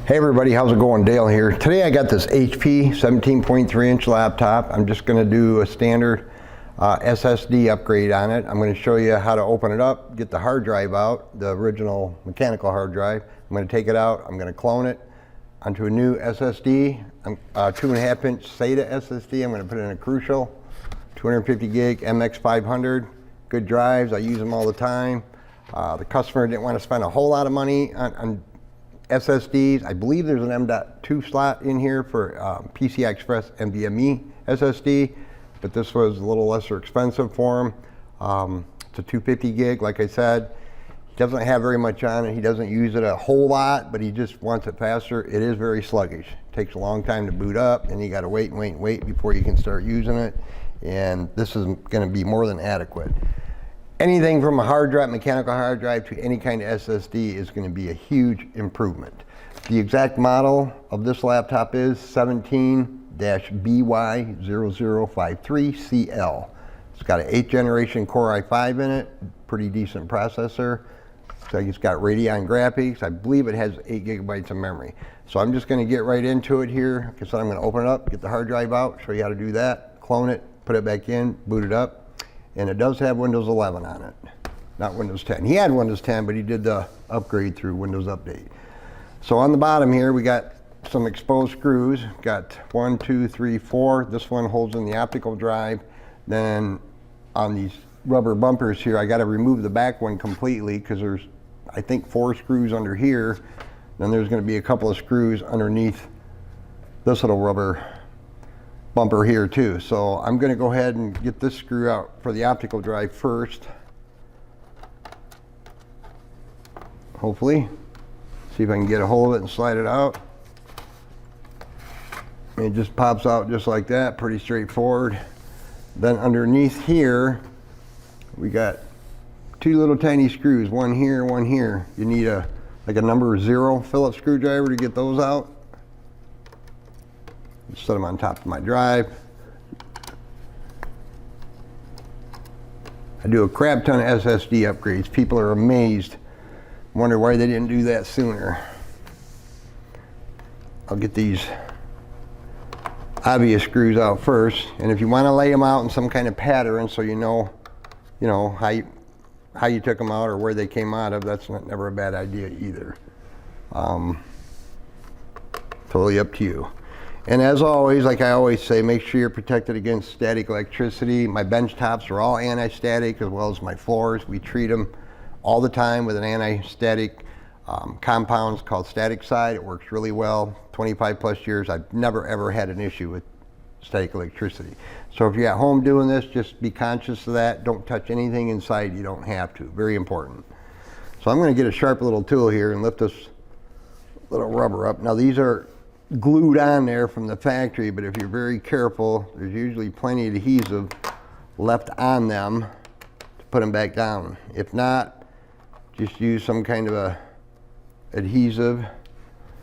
Hey everybody, how's it going? Dale here. Today I got this HP 17.3 inch laptop. I'm just going to do a standard SSD upgrade on it. I'm going to show you how to open it up, get the hard drive out, the original mechanical hard drive. I'm going to take it out, I'm going to clone it onto a new SSD, 2.5 inch SATA SSD. I'm going to put it in a Crucial, 250 gig MX500. Good drives, I use them all the time. The customer didn't want to spend a whole lot of money on SSDs. I believe there's an M.2 slot in here for PCI Express NVMe SSD, but this was a little lesser expensive for him. It's a 250 gig, like I said. He doesn't have very much on it. He doesn't use it a whole lot, but he just wants it faster. It is very sluggish. It takes a long time to boot up, and you got to wait and wait and wait before you can start using it. And this is going to be more than adequate. Anything from a hard drive, mechanical hard drive, to any kind of SSD is going to be a huge improvement. The exact model of this laptop is 17-BY0053CL. It's got an 8th generation Core i5 in it, pretty decent processor. So it's got Radeon graphics. I believe it has 8 gigabytes of memory. So I'm just going to get right into it here. Like I said, I'm going to open it up, get the hard drive out, show you how to do that, clone it, put it back in, boot it up. And it does have Windows 11 on it, not Windows 10. He had Windows 10, but he did the upgrade through Windows Update. So on the bottom here, we got some exposed screws. Got 1, 2, 3, 4. This one holds in the optical drive. Then on these rubber bumpers here, I got to remove the back one completely because there's, I think, 4 screws under here. Then there's going to be a couple of screws underneath this little rubber bumper here too. So I'm going to go ahead and get this screw out for the optical drive first. Hopefully. See if I can get a hold of it and slide it out. And it just pops out just like that, pretty straightforward. Then underneath here, we got 2 little tiny screws, one here, one here. You need like a number 0 Phillips screwdriver to get those out. Set them on top of my drive. I do a crap ton of SSD upgrades. People are amazed, wonder why they didn't do that sooner. I'll get these obvious screws out first, and if you want to lay them out in some kind of pattern so you know how you took them out or where they came out of, that's never a bad idea either. Totally up to you. And as always, like I always say, make sure you're protected against static electricity. My bench tops are all anti-static, as well as my floors. We treat them all the time with an anti-static compound called Static Side. It works really well. 25 plus years, I've never ever had an issue with static electricity. So if you're at home doing this, just be conscious of that. Don't touch anything inside you don't have to. Very important. So I'm going to get a sharp little tool here and lift this little rubber up. Now these are glued on there from the factory, but if you're very careful, there's usually plenty of adhesive left on them to put them back down. If not, just use some kind of a adhesive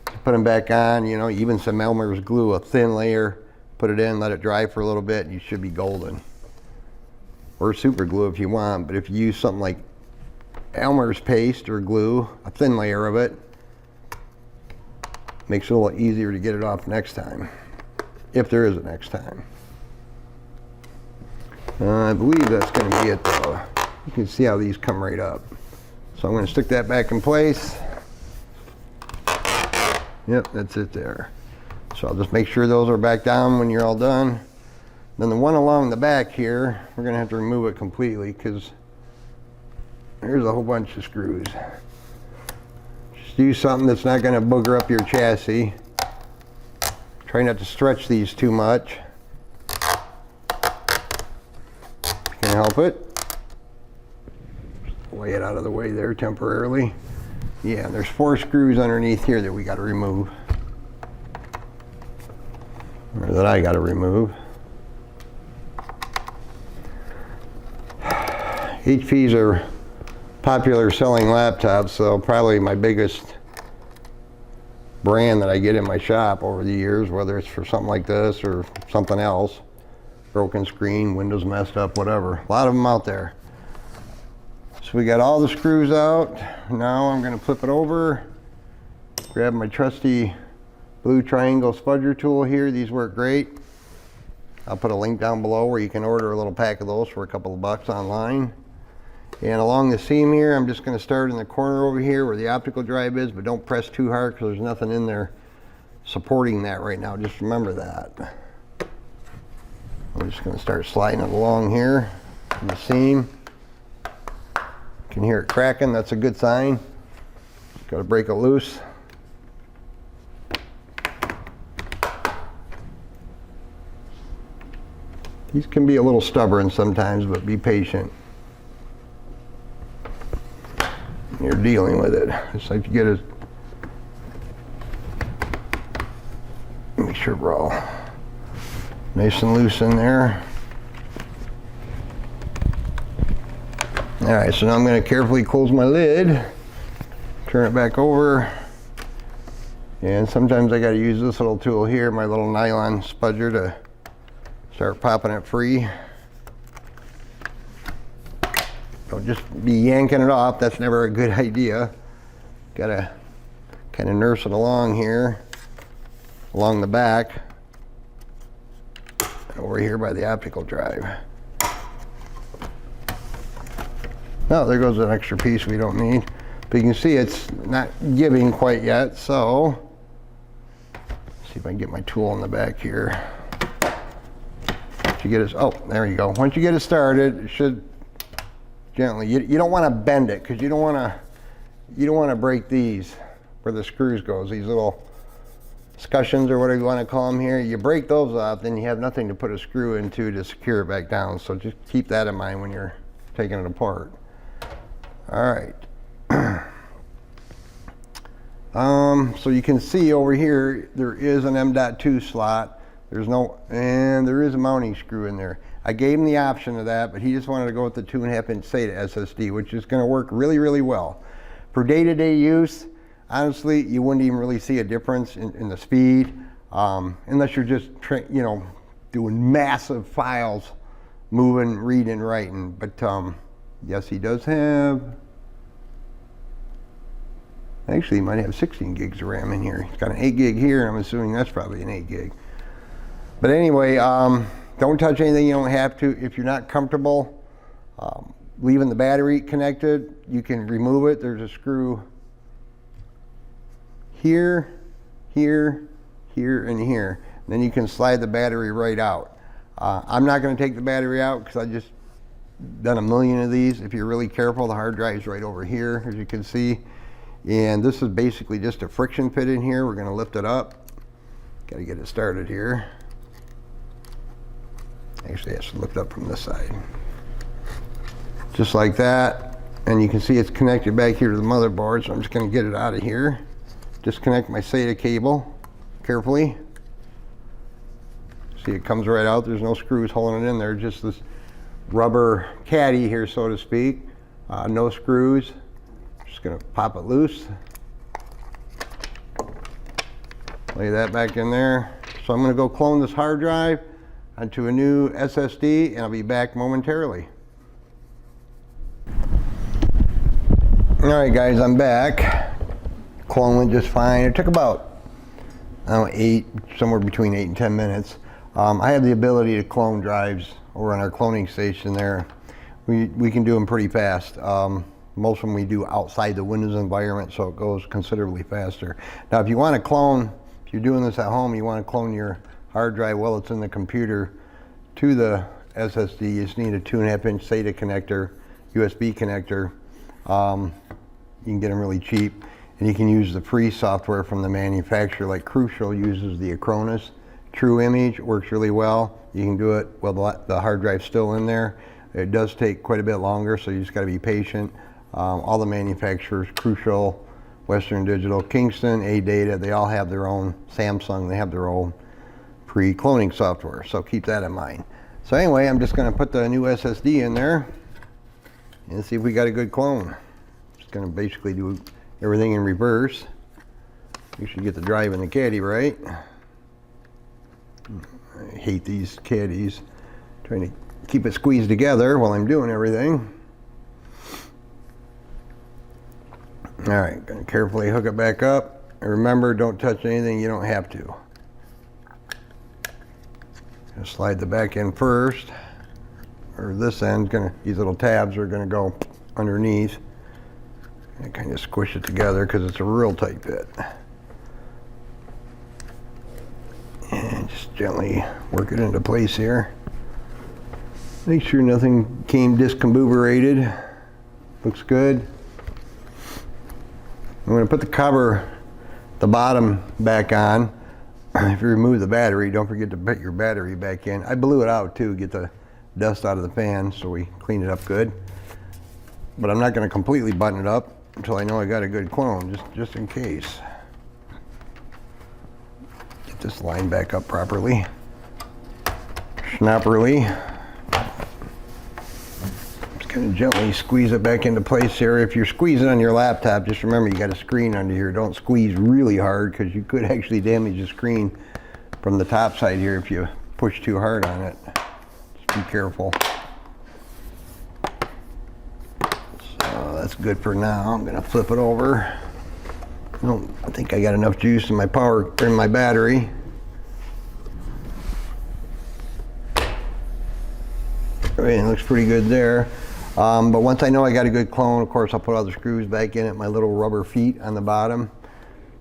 to put them back on. You know, even some Elmer's glue, a thin layer, put it in, let it dry for a little bit, and you should be golden. Or super glue if you want, but if you use something like Elmer's paste or glue, a thin layer of it, makes it a little easier to get it off next time, if there is a next time. I believe that's going to be it though. You can see how these come right up. So I'm going to stick that back in place. Yep, that's it there. So I'll just make sure those are back down when you're all done. Then the one along the back here, we're going to have to remove it completely because there's a whole bunch of screws. Use something that's not going to booger up your chassis. Try not to stretch these too much. Can help it. Lay it out of the way there temporarily. Yeah, there's 4 screws underneath here that we got to remove. Or that I got to remove. HPs are popular selling laptops, so probably my biggest brand that I get in my shop over the years, whether it's for something like this or something else, broken screen, windows messed up, whatever. A lot of them out there. So we got all the screws out. Now I'm going to flip it over, Grab my trusty blue triangle spudger tool here. These work great. I'll put a link down below where you can order a little pack of those for a couple of bucks online. And along the seam here, I'm just going to start in the corner over here where the optical drive is, but don't press too hard because there's nothing in there supporting that right now. Just remember that. I'm just going to start sliding it along here in the seam. You can hear it cracking. That's a good sign. Got to break it loose. These can be a little stubborn sometimes, but be patient. You're dealing with it. It's like you get it. Make sure we're all nice and loose in there. All right, so now I'm going to carefully close my lid, turn it back over, and sometimes I got to use this little tool here, my little nylon spudger, to start popping it free. Don't just be yanking it off. That's never a good idea. Got to kind of nurse it along here, along the back, over here by the optical drive. Oh, there goes an extra piece we don't need. But you can see it's not giving quite yet, so see if I can get my tool in the back here. Once you get it, oh, there you go. Once you get it started, it should gently. You don't want to bend it because you don't want to break these where the screws goes. These little scutcheons or whatever you want to call them here. You break those off, then you have nothing to put a screw into to secure it back down. So just keep that in mind when you're taking it apart. All right. So you can see over here there is an M.2 slot. And there is a mounting screw in there. I gave him the option of that, but he just wanted to go with the 2.5-inch SATA SSD, which is going to work really, really well. For day-to-day use, honestly, you wouldn't even really see a difference in the speed, unless you're just doing massive files, moving, reading, writing. But yes, he does have. Actually, he might have 16 gigs of RAM in here. He's got an 8 gig here, and I'm assuming that's probably an 8 gig. But anyway, don't touch anything you don't have to. If you're not comfortable leaving the battery connected, you can remove it. There's a screw here, here, here, and here. And then you can slide the battery right out. I'm not going to take the battery out because I just done a million of these. If you're really careful, the hard drive is right over here, as you can see. And this is basically just a friction fit in here. We're going to lift it up. Got to get it started here. Actually, I should lift up from this side. Just like that. And you can see it's connected back here to the motherboard, so I'm just going to get it out of here. Disconnect my SATA cable carefully. See, it comes right out. There's no screws holding it in there, just this rubber caddy here, so to speak. No screws. Just going to pop it loose. Lay that back in there. So I'm going to go clone this hard drive onto a new SSD, and I'll be back momentarily. All right, guys, I'm back. Clone went just fine. It took about, somewhere between 8 and 10 minutes. I have the ability to clone drives over on our cloning station there. We can do them pretty fast. Most of them we do outside the Windows environment, so it goes considerably faster. Now, if you want to clone, if you're doing this at home, you want to clone your hard drive while it's in the computer to the SSD, you just need a 2.5-inch SATA connector, USB connector. You can get them really cheap, and you can use the free software from the manufacturer, like Crucial uses the Acronis. True Image works really well. You can do it while the hard drive's still in there. It does take quite a bit longer, so you just got to be patient. All the manufacturers, Crucial, Western Digital, Kingston, A-Data, they all have their own. Samsung, they have their own pre-cloning software, so keep that in mind. So anyway, I'm just going to put the new SSD in there and see if we got a good clone. Just going to basically do everything in reverse. You should get the drive and the caddy right. I hate these caddies. Trying to keep it squeezed together while I'm doing everything. All right, going to carefully hook it back up. And remember, don't touch anything you don't have to. Gonna slide the back end first, or this end's gonna, these little tabs are gonna go underneath. And kind of squish it together because it's a real tight fit. And just gently work it into place here. Make sure nothing came discombobulated. Looks good. I'm going to put the cover, the bottom back on. If you remove the battery, don't forget to put your battery back in. I blew it out too, get the dust out of the fan, so we clean it up good. But I'm not going to completely button it up until I know I got a good clone, just in case. Get this line back up properly. Schnapperly. Just kind of gently squeeze it back into place here. If you're squeezing on your laptop, just remember you got a screen under here. Don't squeeze really hard because you could actually damage the screen from the top side here if you push too hard on it. Just be careful. That's good for now. I'm gonna flip it over. I think I got enough juice in my battery. Everything looks pretty good there. But once I know I got a good clone, of course, I'll put all the screws back in at my little rubber feet on the bottom.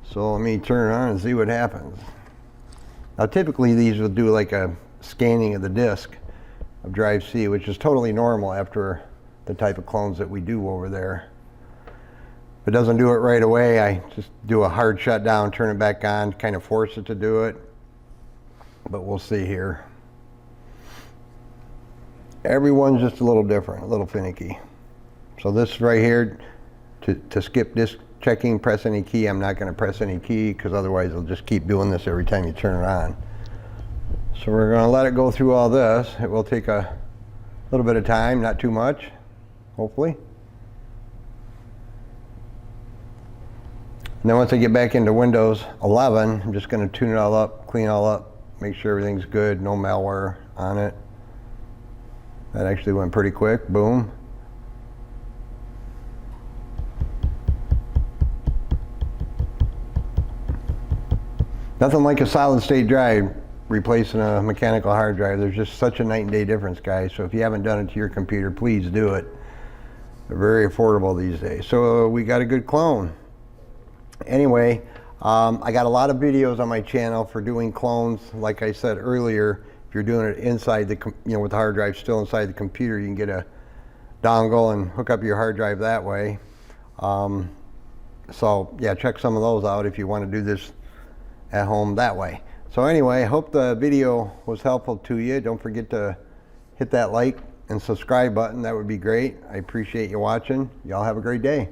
So let me turn it on and see what happens. Now, typically these will do like a scanning of the disk of drive C, which is totally normal after the type of clones that we do over there. If it doesn't do it right away, I just do a hard shutdown, turn it back on, kind of force it to do it. But we'll see here. Everyone's just a little different, a little finicky. So this right here, to skip disk checking, press any key. I'm not going to press any key because otherwise it'll just keep doing this every time you turn it on. So we're going to let it go through all this. It will take a little bit of time, not too much. Hopefully. And then once I get back into Windows 11, I'm just going to tune it all up, clean it all up, make sure everything's good, no malware on it. That actually went pretty quick, boom. Nothing like a solid state drive replacing a mechanical hard drive. There's just such a night and day difference, guys. So if you haven't done it to your computer, please do it. They're very affordable these days. So we got a good clone. Anyway, I got a lot of videos on my channel for doing clones. Like I said earlier, if you're doing it inside the, with the hard drive still inside the computer, you can get a dongle and hook up your hard drive that way. So yeah, check some of those out if you want to do this at home that way. So anyway, I hope the video was helpful to you. Don't forget to hit that like and subscribe button. That would be great. I appreciate you watching. Y'all have a great day.